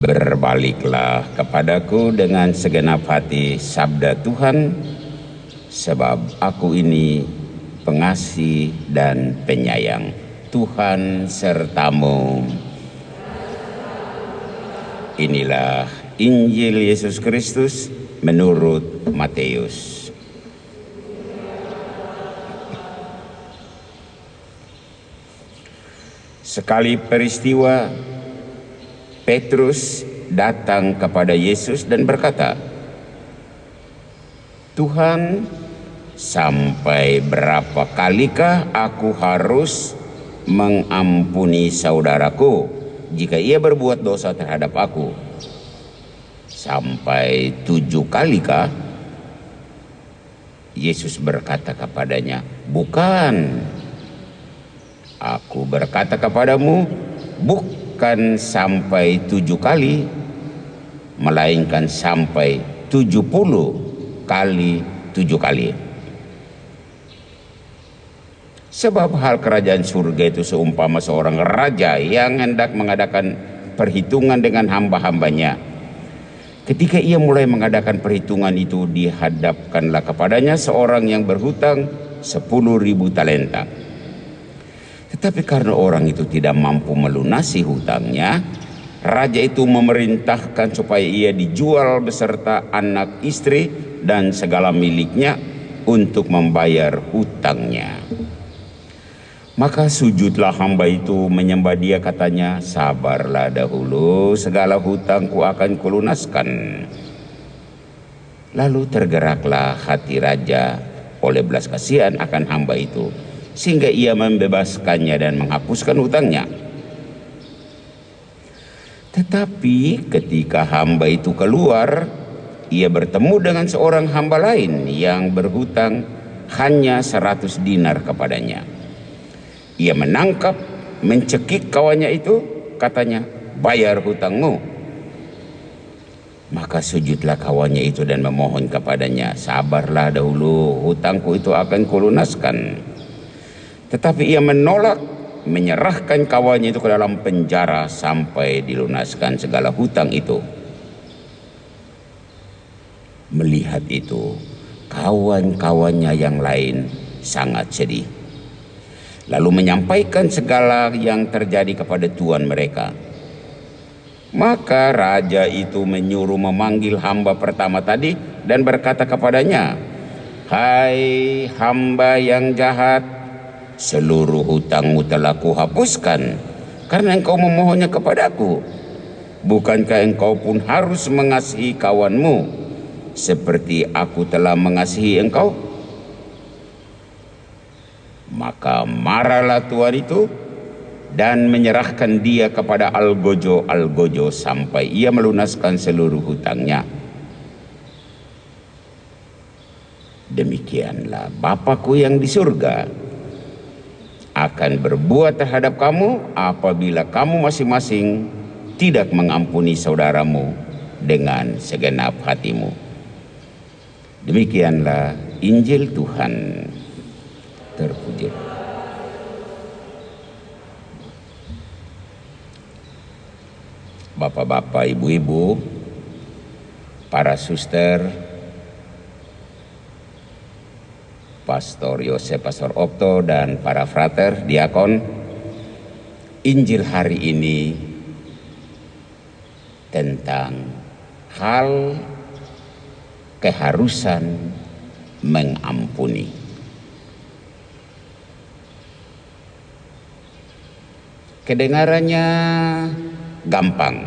Berbaliklah kepadaku dengan segenap hati, sabda Tuhan, sebab aku ini pengasih dan penyayang. Tuhan sertamu. Inilah Injil Yesus Kristus menurut Matius. Sekali peristiwa, Petrus datang kepada Yesus dan berkata, "Tuhan, sampai berapa kalikah aku harus mengampuni saudaraku jika ia berbuat dosa terhadap aku? Sampai 7 kalikah?" Yesus berkata kepadanya, "Bukan. Aku berkata kepadamu, bukan sampai 7 kali, melainkan sampai 70 kali 7 kali. Sebab hal kerajaan surga itu seumpama seorang raja yang hendak mengadakan perhitungan dengan hamba-hambanya. Ketika ia mulai mengadakan perhitungan itu, dihadapkanlah kepadanya seorang yang berhutang 10.000 talenta. Tetapi karena orang itu tidak mampu melunasi hutangnya, raja itu memerintahkan supaya ia dijual beserta anak istri dan segala miliknya untuk membayar hutangnya. Maka sujudlah hamba itu menyembah dia, katanya, 'Sabarlah dahulu, segala hutangku akan kulunaskan.' Lalu tergeraklah hati raja oleh belas kasihan akan hamba itu, sehingga ia membebaskannya dan menghapuskan hutangnya. Tetapi ketika hamba itu keluar, ia bertemu dengan seorang hamba lain yang berhutang hanya 100 dinar kepadanya. Ia menangkap, mencekik kawannya itu, katanya, 'Bayar hutangmu.' Maka sujudlah kawannya itu dan memohon kepadanya, 'Sabarlah dahulu, hutangku itu akan kulunaskan.' Tetapi ia menolak, menyerahkan kawannya itu ke dalam penjara sampai dilunaskan segala hutang itu. Melihat itu, kawan-kawannya yang lain sangat sedih, lalu menyampaikan segala yang terjadi kepada tuan mereka. Maka raja itu menyuruh memanggil hamba pertama tadi dan berkata kepadanya, 'Hai hamba yang jahat, seluruh hutangmu telah kuhapuskan karena engkau memohonnya kepadaku. Bukankah engkau pun harus mengasihi kawanmu seperti aku telah mengasihi engkau?' Maka marahlah tuan itu dan menyerahkan dia kepada algojo-algojo sampai ia melunaskan seluruh hutangnya. Demikianlah Bapa-Ku yang di surga akan berbuat terhadap kamu apabila kamu masing-masing tidak mengampuni saudaramu dengan segenap hatimu." Demikianlah Injil Tuhan. Terpuji. Bapak-bapak, ibu-ibu, para suster, Pastor Yosef, Pastor Okto, dan para frater, diakon, Injil hari ini tentang hal keharusan mengampuni. Kedengarannya gampang,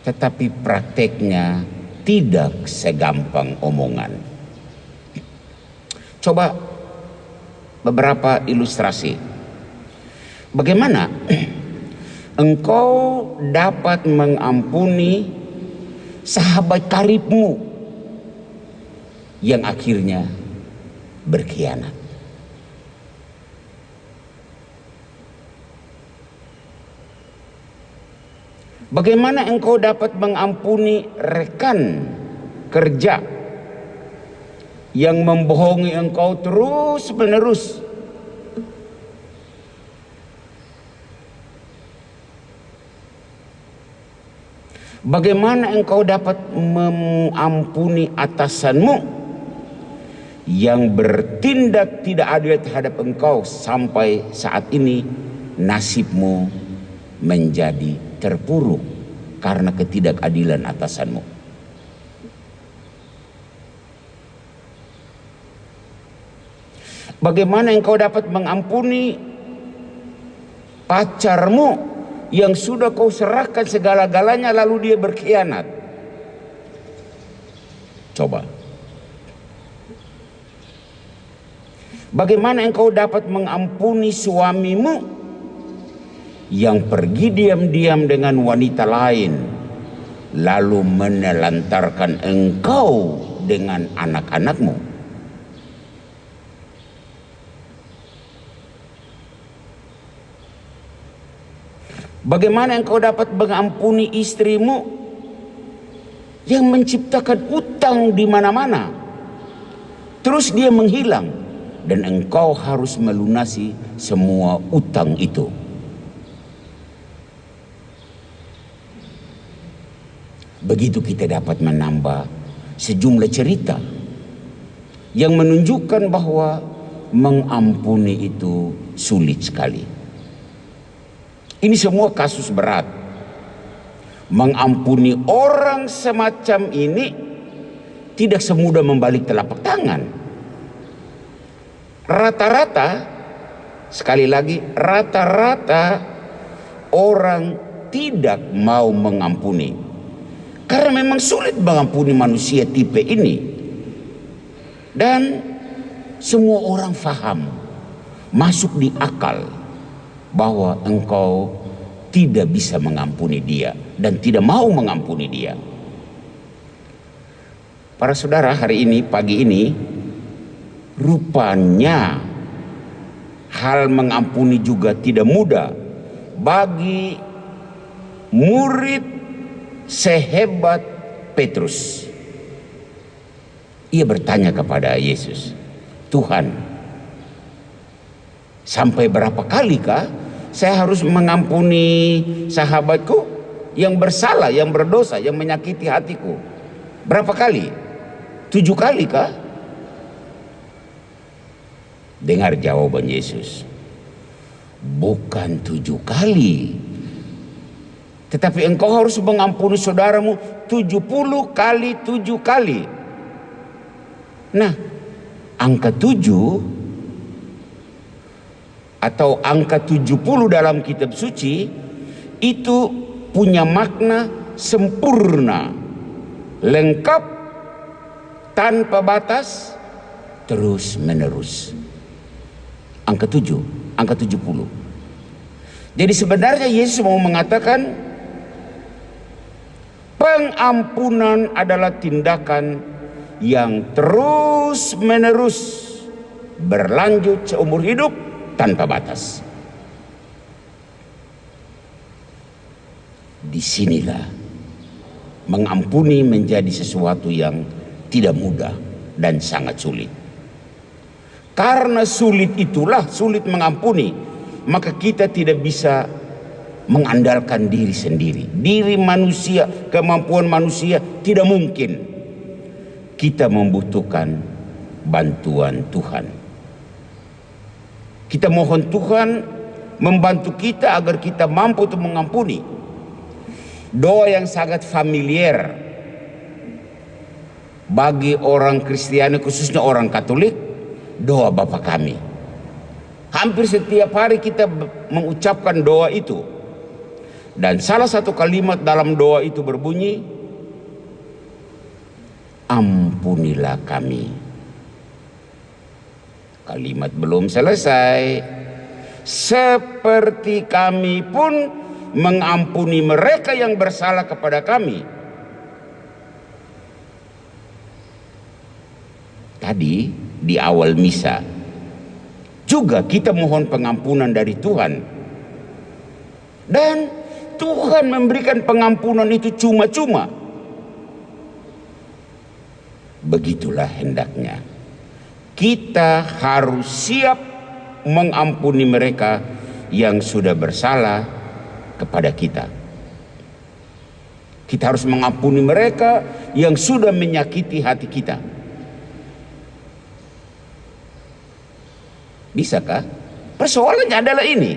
tetapi prakteknya tidak segampang omongan. Coba beberapa ilustrasi. Bagaimana engkau dapat mengampuni sahabat karibmu yang akhirnya berkhianat? Bagaimana engkau dapat mengampuni rekan kerja yang membohongi engkau terus-menerus? Bagaimana engkau dapat mengampuni atasanmu yang bertindak tidak adil terhadap engkau sampai saat ini nasibmu menjadi terpuruk karena ketidakadilan atasanmu? Bagaimana engkau dapat mengampuni pacarmu yang sudah kau serahkan segala-galanya lalu dia berkhianat? Coba. Bagaimana engkau dapat mengampuni suamimu yang pergi diam-diam dengan wanita lain lalu menelantarkan engkau dengan anak-anakmu? Bagaimana engkau dapat mengampuni istrimu yang menciptakan utang di mana-mana, terus dia menghilang dan engkau harus melunasi semua utang itu? Begitu kita dapat menambah sejumlah cerita yang menunjukkan bahwa mengampuni itu sulit sekali. Ini semua kasus berat. Mengampuni orang semacam ini tidak semudah membalik telapak tangan. Rata-rata, sekali lagi, rata-rata orang tidak mau mengampuni karena memang sulit mengampuni manusia tipe ini. Dan semua orang faham, masuk di akal bahwa engkau tidak bisa mengampuni dia dan tidak mau mengampuni dia. Para saudara, hari ini, pagi ini, rupanya hal mengampuni juga tidak mudah bagi murid sehebat Petrus. Ia bertanya kepada Yesus, "Tuhan, sampai berapa kalikah saya harus mengampuni sahabatku yang bersalah, yang berdosa, yang menyakiti hatiku? Berapa kali? 7 kali kah?" Dengar jawaban Yesus. Bukan 7 kali. Tetapi engkau harus mengampuni saudaramu 70 kali 7 kali. Nah, angka 7 atau angka 70 dalam kitab suci itu punya makna sempurna, lengkap, tanpa batas, terus menerus. Angka 7, angka 70. Jadi sebenarnya Yesus mau mengatakan pengampunan adalah tindakan yang terus menerus berlanjut seumur hidup tanpa batas. Disinilah mengampuni menjadi sesuatu yang tidak mudah dan sangat sulit. Karena sulit itulah, sulit mengampuni, maka kita tidak bisa mengandalkan diri sendiri. Diri manusia, kemampuan manusia tidak mungkin. Kita membutuhkan bantuan Tuhan. Kita mohon Tuhan membantu kita agar kita mampu untuk mengampuni. Doa yang sangat familiar bagi orang Kristiani, khususnya orang Katolik, doa Bapa Kami. Hampir setiap hari kita mengucapkan doa itu. Dan salah satu kalimat dalam doa itu berbunyi, ampunilah kami. Kalimat belum selesai. Seperti kami pun mengampuni mereka yang bersalah kepada kami. Tadi di awal misa juga kita mohon pengampunan dari Tuhan. Dan Tuhan memberikan pengampunan itu cuma-cuma. Begitulah hendaknya. Kita harus siap mengampuni mereka yang sudah bersalah kepada kita. Kita harus mengampuni mereka yang sudah menyakiti hati kita. Bisakah? Persoalannya adalah ini.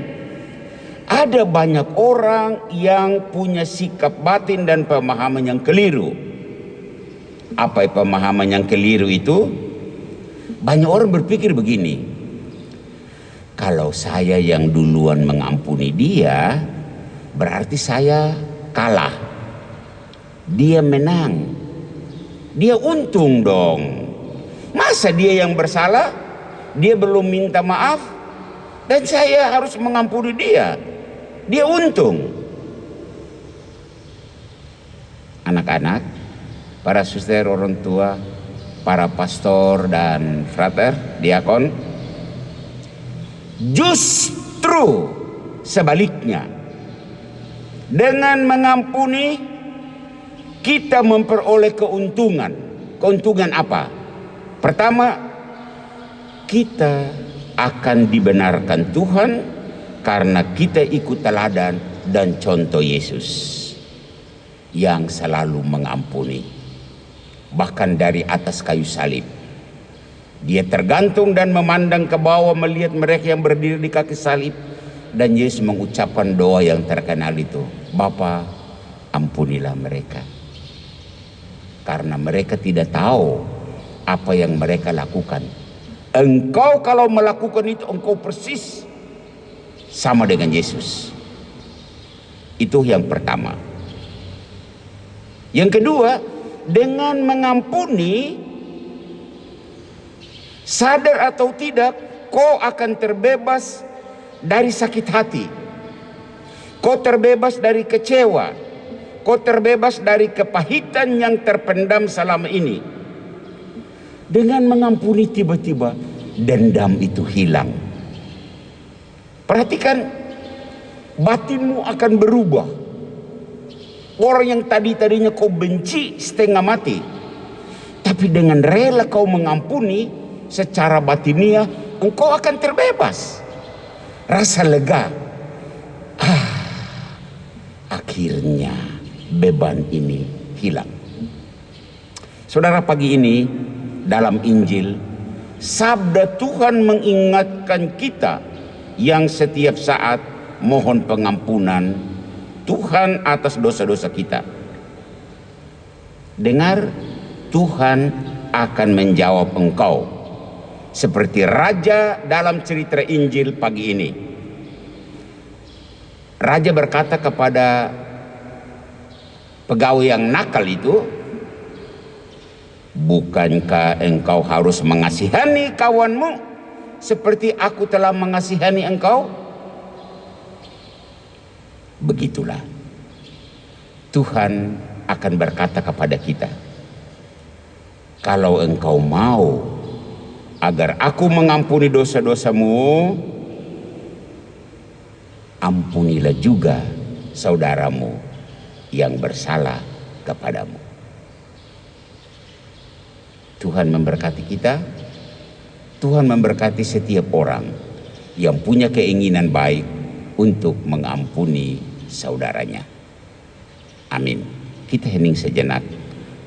Ada banyak orang yang punya sikap batin dan pemahaman yang keliru. Apa pemahaman yang keliru itu? Banyak orang berpikir begini, kalau saya yang duluan mengampuni dia, berarti saya kalah. Dia menang. Dia untung dong. Masa dia yang bersalah, dia belum minta maaf, dan saya harus mengampuni dia. Dia untung. Anak-anak, para suster, orang tua, para pastor dan frater, diakon, justru sebaliknya. Dengan mengampuni kita memperoleh keuntungan. Keuntungan apa? Pertama, kita akan dibenarkan Tuhan karena kita ikut teladan dan contoh Yesus yang selalu mengampuni. Bahkan dari atas kayu salib, dia tergantung dan memandang ke bawah melihat mereka yang berdiri di kaki salib, dan Yesus mengucapkan doa yang terkenal itu, Bapa, ampunilah mereka, karena mereka tidak tahu apa yang mereka lakukan. Engkau kalau melakukan itu, engkau persis sama dengan Yesus. Itu yang pertama. Yang kedua, dengan mengampuni, sadar atau tidak, kau akan terbebas dari sakit hati. Kau terbebas dari kecewa. Kau terbebas dari kepahitan yang terpendam selama ini. Dengan mengampuni, tiba-tiba dendam itu hilang. Perhatikan, batinmu akan berubah. Orang yang tadinya kau benci setengah mati, tapi dengan rela kau mengampuni secara batiniah, engkau akan terbebas. Rasa lega. Akhirnya beban ini hilang. Saudara, pagi ini dalam Injil, sabda Tuhan mengingatkan kita yang setiap saat mohon pengampunan Tuhan atas dosa-dosa kita. Dengar, Tuhan akan menjawab engkau seperti raja dalam cerita Injil pagi ini. Raja berkata kepada pegawai yang nakal itu, bukankah engkau harus mengasihani kawanmu seperti aku telah mengasihani engkau? Begitulah Tuhan akan berkata kepada kita, kalau engkau mau agar aku mengampuni dosa-dosamu, ampunilah juga saudaramu yang bersalah kepadamu. Tuhan memberkati kita. Tuhan memberkati setiap orang yang punya keinginan baik untuk mengampuni saudaranya. Amin. Kita hening sejenak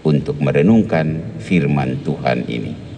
untuk merenungkan firman Tuhan ini.